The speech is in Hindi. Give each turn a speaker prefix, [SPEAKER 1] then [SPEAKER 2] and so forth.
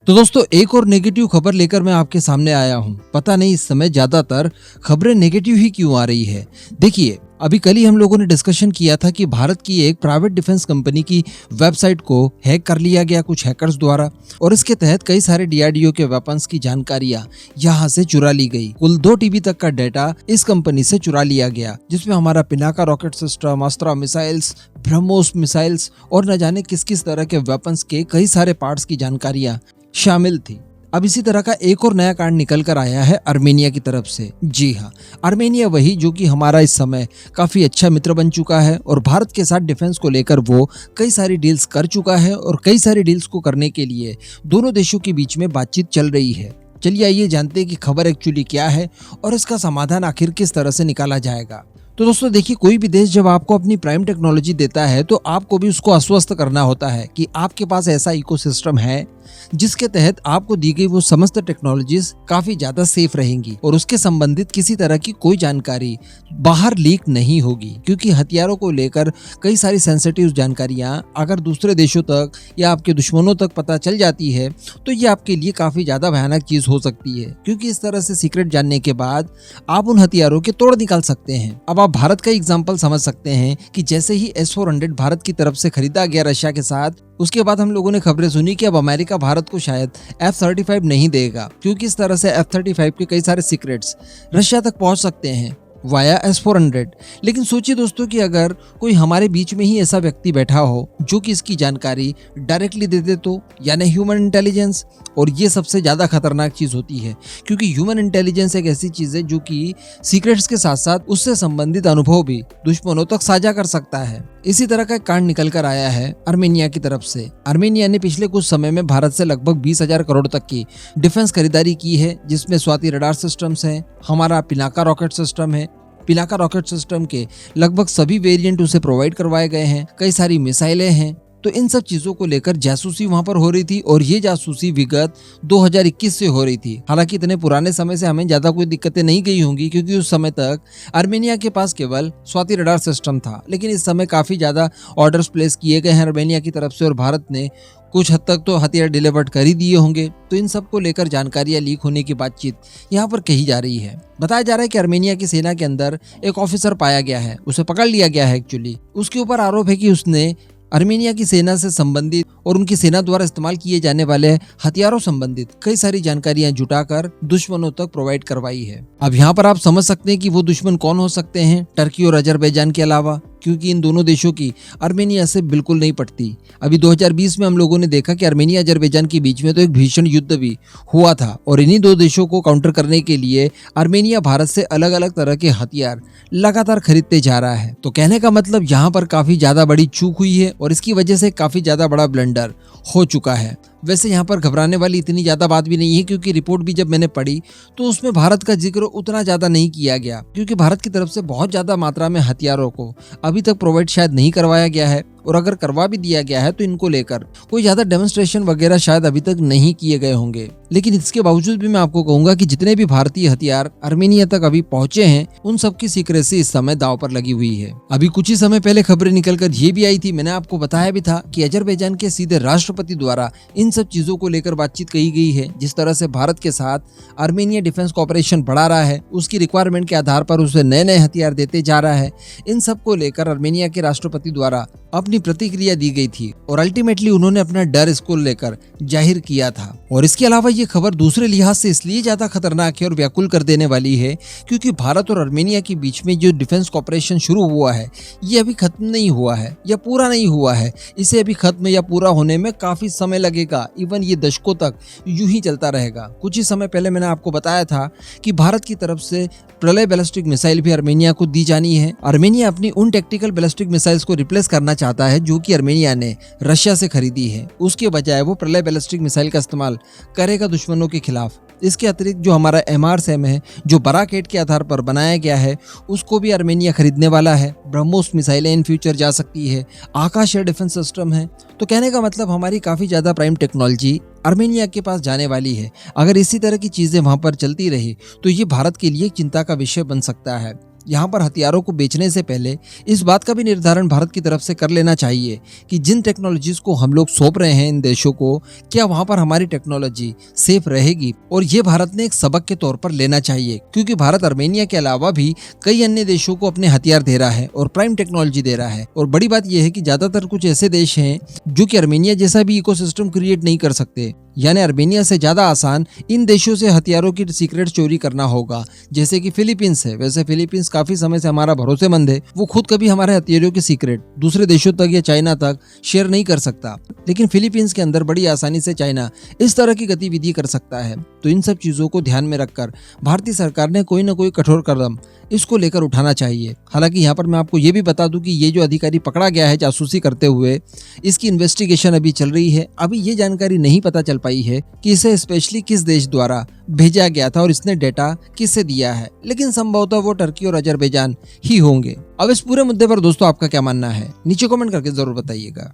[SPEAKER 1] तो दोस्तों एक और नेगेटिव खबर लेकर मैं आपके सामने आया हूं। पता नहीं इस समय ज्यादातर खबरें नेगेटिव ही क्यों आ रही है। देखिए, अभी कल ही हम लोगों ने डिस्कशन किया था कि भारत की एक प्राइवेट डिफेंस कंपनी की वेबसाइट को हैक कर लिया गया कुछ हैकर्स द्वारा और इसके तहत कई सारे डीआरडीओ के वेपन्स की जानकारियां यहां से चुरा ली गई। कुल 2 टीबी तक का डेटा इस कंपनी से चुरा लिया गया, जिसमें हमारा Pinaka rocket system, अस्त्रा missiles, BrahMos missiles और न जाने किस किस तरह के वेपन्स के कई सारे पार्ट्स की जानकारियां शामिल थी। अब इसी तरह का एक और नया कांड निकल कर आया है आर्मेनिया की तरफ से। जी हाँ, आर्मेनिया वही जो कि हमारा इस समय काफी अच्छा मित्र बन चुका है और भारत के साथ डिफेंस को लेकर वो कई सारी डील्स कर चुका है और कई सारी डील्स को करने के लिए दोनों देशों के बीच में बातचीत चल रही है। चलिए आइए जानते हैं कि खबर एक्चुअली क्या है और इसका समाधान आखिर किस तरह से निकाला जाएगा। तो दोस्तों देखिए, कोई भी देश जब आपको अपनी प्राइम टेक्नोलॉजी देता है तो आपको भी उसको आश्वस्त करना होता है कि आपके पास ऐसा इकोसिस्टम है जिसके तहत आपको दी गई वो समस्त टेक्नोलॉजीज काफी ज्यादा सेफ रहेंगी और उसके संबंधित किसी तरह की कोई जानकारी बाहर लीक नहीं होगी, क्योंकि हथियारों को लेकर कई सारी सेंसिटिव जानकारियां अगर दूसरे देशों तक या आपके दुश्मनों तक पता चल जाती है तो ये आपके लिए काफी ज्यादा भयानक चीज हो सकती है, क्योंकि इस तरह से सीक्रेट जानने के बाद आप उन हथियारों के तोड़ निकाल सकते हैं। अब आप भारत का एग्जाम्पल समझ सकते हैं कि जैसे ही S-400 भारत की तरफ से खरीदा गया रशिया के साथ, उसके बाद हम लोगों ने खबरें सुनी कि अब अमेरिका भारत को शायद F-35 नहीं देगा, क्योंकि इस तरह से F-35 के कई सारे सीक्रेट्स रशिया तक पहुंच सकते हैं वाया S-400। लेकिन सोचिए दोस्तों कि अगर कोई हमारे बीच में ही ऐसा व्यक्ति बैठा हो जो कि इसकी जानकारी डायरेक्टली दे दे तो, यानी ह्यूमन इंटेलिजेंस। और ये सबसे ज्यादा खतरनाक चीज होती है, क्योंकि ह्यूमन इंटेलिजेंस एक ऐसी चीज है जो कि सीक्रेट्स के साथ साथ उससे संबंधित अनुभव भी दुश्मनों तक साझा कर सकता है। इसी तरह का एक कांड निकल कर आया है आर्मेनिया की तरफ से। आर्मेनिया ने पिछले कुछ समय में भारत से लगभग 20,000 करोड़ तक की डिफेंस खरीदारी की है, जिसमें स्वाति रडार सिस्टम्स है, हमारा पिनाका रॉकेट सिस्टम है। पिनाका रॉकेट सिस्टम के लगभग सभी वेरिएंट उसे प्रोवाइड करवाए गए हैं, कई सारी मिसाइलें हैं। तो इन सब चीजों को लेकर जासूसी वहां पर हो रही थी और ये जासूसी विगत 2021 से हो रही थी। हालांकि इतने पुराने समय से हमें ज्यादा कोई दिक्कतें नहीं गई होंगी, क्योंकि उस समय तक आर्मेनिया के पास केवल स्वाति रडार सिस्टम था। लेकिन इस समय काफी ज्यादा ऑर्डर्स प्लेस किए गए हैं आर्मेनिया की तरफ से और भारत ने कुछ हद तक तो हथियार डिलीवर्ड कर ही दिए होंगे। तो इन सब को लेकर जानकारियां लीक होने की बातचीत यहाँ पर कही जा रही है। बताया जा रहा है कि आर्मेनिया की सेना के अंदर एक ऑफिसर पाया गया है, उसे पकड़ लिया गया है। एक्चुअली उसके ऊपर आरोप है कि उसने आर्मेनिया की सेना से संबंधित और उनकी सेना द्वारा इस्तेमाल किए जाने वाले हथियारों संबंधित कई सारी जानकारियां जुटाकर दुश्मनों तक प्रोवाइड करवाई है। अब यहाँ पर आप समझ सकते हैं कि वो दुश्मन कौन हो सकते हैं टर्की और अजरबैजान के अलावा, क्योंकि इन दोनों देशों की आर्मेनिया से बिल्कुल नहीं पटती। अभी 2020 में हम लोगों ने देखा कि आर्मेनिया अजरबैजान के बीच में तो एक भीषण युद्ध भी हुआ था और इन्हीं दो देशों को काउंटर करने के लिए आर्मेनिया भारत से अलग अलग तरह के हथियार लगातार खरीदते जा रहा है। तो कहने का मतलब यहाँ पर काफी ज्यादा बड़ी चूक हुई है और इसकी वजह से काफी ज्यादा बड़ा ब्लंडर हो चुका है। वैसे यहाँ पर घबराने वाली इतनी ज्यादा बात भी नहीं है, क्योंकि रिपोर्ट भी जब मैंने पढ़ी तो उसमें भारत का जिक्र उतना ज्यादा नहीं किया गया, क्योंकि भारत की तरफ से बहुत ज्यादा मात्रा में हथियारों को अभी तक प्रोवाइड शायद नहीं करवाया गया है, और अगर करवा भी दिया गया है तो इनको लेकर कोई ज्यादा डेमोन्स्ट्रेशन वगैरह शायद अभी तक नहीं किए गए होंगे। लेकिन इसके बावजूद भी मैं आपको कहूंगा कि जितने भी भारतीय हथियार आर्मेनिया तक अभी पहुंचे हैं उन सब की सीक्रेसी इस समय दांव पर लगी हुई है। अभी कुछ ही समय पहले खबरें निकलकर ये भी आई थी, मैंने आपको बताया भी था कि अजरबैजान के सीधे राष्ट्रपति द्वारा इन सब चीजों को लेकर बातचीत कही गई है। जिस तरह से भारत के साथ आर्मेनिया डिफेंस कॉपरेशन बढ़ा रहा है, उसकी रिक्वायरमेंट के आधार पर उसे नए नए हथियार देते जा रहा है, इन सब को लेकर आर्मेनिया के राष्ट्रपति द्वारा अपनी प्रतिक्रिया दी गई थी और अल्टीमेटली उन्होंने अपना डर इसको लेकर जाहिर किया था। और इसके अलावा ये खबर दूसरे लिहाज से इसलिए ज्यादा खतरनाक है और व्याकुल कर देने वाली है, क्योंकि भारत और आर्मेनिया के बीच में जो डिफेंस कॉपरेशन शुरू हुआ है ये अभी खत्म नहीं हुआ है या पूरा नहीं हुआ है। इसे अभी खत्म या पूरा होने में काफी समय लगेगा, इवन ये दशकों तक यूं ही चलता रहेगा। कुछ ही समय पहले मैंने आपको बताया था कि भारत की तरफ से प्रलय बैलिस्टिक मिसाइल भी आर्मेनिया को दी जानी है। आर्मेनिया अपनी उन टैक्टिकल बैलिस्टिक मिसाइल्स को रिप्लेस करना चाहता है जो कि आर्मेनिया ने रशिया से खरीदी है। उसके बजाय वो प्रलय बैलिस्टिक मिसाइल का इस्तेमाल करेगा दुश्मनों के खिलाफ। इसके अतिरिक्त जो हमारा MRSAM है, जो बराकेट के आधार पर बनाया गया है, उसको भी आर्मेनिया खरीदने वाला है। ब्रह्मोस मिसाइलें इन फ्यूचर जा सकती है, आकाश एयर डिफेंस सिस्टम है। तो कहने का मतलब हमारी काफी ज्यादा प्राइम टेक्नोलॉजी आर्मेनिया के पास जाने वाली है। अगर इसी तरह की चीजें वहां पर चलती रही तो ये भारत के लिए चिंता का विषय बन सकता है। यहाँ पर हथियारों को बेचने से पहले इस बात का भी निर्धारण भारत की तरफ से कर लेना चाहिए कि जिन टेक्नोलॉजीज को हम लोग सौंप रहे हैं इन देशों को, क्या वहाँ पर हमारी टेक्नोलॉजी सेफ रहेगी। और ये भारत ने एक सबक के तौर पर लेना चाहिए, क्योंकि भारत आर्मेनिया के अलावा भी कई अन्य देशों को अपने हथियार दे रहा है और प्राइम टेक्नोलॉजी दे रहा है। और बड़ी बात यह है कि ज्यादातर कुछ ऐसे देश हैं जो कि आर्मेनिया जैसा भी इकोसिस्टम क्रिएट नहीं कर सकते, यानी आर्मेनिया से ज्यादा आसान इन देशों से हथियारों की सीक्रेट चोरी करना होगा, जैसे कि फिलीपींस है। वैसे फिलीपींस काफी समय से हमारा भरोसेमंद है, वो खुद कभी हमारे हथियारों की सीक्रेट दूसरे देशों तक या चाइना तक शेयर नहीं कर सकता, लेकिन फिलीपींस के अंदर बड़ी आसानी से चाइना इस तरह की गतिविधि कर सकता है। तो इन सब चीजों को ध्यान में रखकर भारतीय सरकार ने कोई ना कोई कठोर कदम इसको लेकर उठाना चाहिए। हालांकि यहाँ पर मैं आपको ये भी बता दूं कि ये जो अधिकारी पकड़ा गया है जासूसी करते हुए, इसकी इन्वेस्टिगेशन अभी चल रही है। अभी ये जानकारी नहीं पता चल पाई है कि इसे स्पेशली किस देश द्वारा भेजा गया था और इसने डेटा किससे दिया है, लेकिन संभवतः वो टर्की और अजरबैजान ही होंगे। अब इस पूरे मुद्दे पर दोस्तों आपका क्या मानना है, नीचे कमेंट करके जरूर बताइएगा।